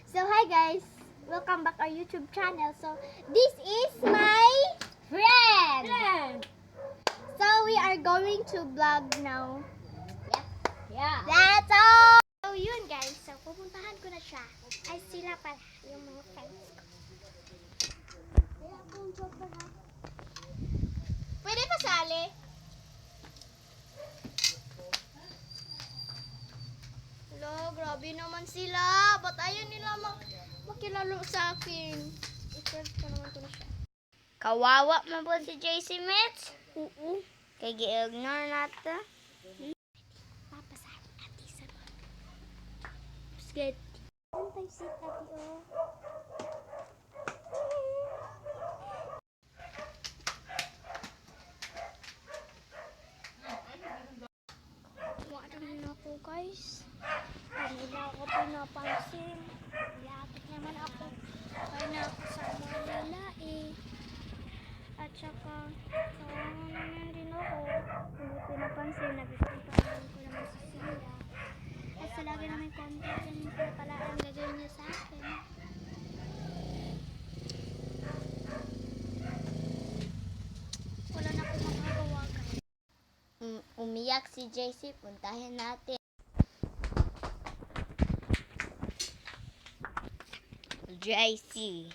So hi guys, welcome back our YouTube channel. So this is my friend. So we are going to vlog now. Yeah. That's all. So yun guys, so pupuntahan ko na siya. Ay sila pala, yung mga friends ko. Kaya akong joker ha. Pwede pa sali? Hello, grabe naman sila. Ba't ayaw nila makilalo sa akin? I-friend ko naman ko na siya. Kawawa man po si JC Mitch. Oo. Kaya gi-ignore natin. Papasahan ati sa mga. Spaghetti. Antay si ati oh. Wala naman ako guys. Kanila ako pinapansin. Yakit naman ako. Kaya nakasama nila eh. At saka, naman din ako. Hindi pinapansin. Nagsisimpan ko naman si Sila. At sa lagi namin content yun pala ang gagawin niya sa akin. Wala na akong magagawa guys. Umiyak si JC. Puntahin natin. JC.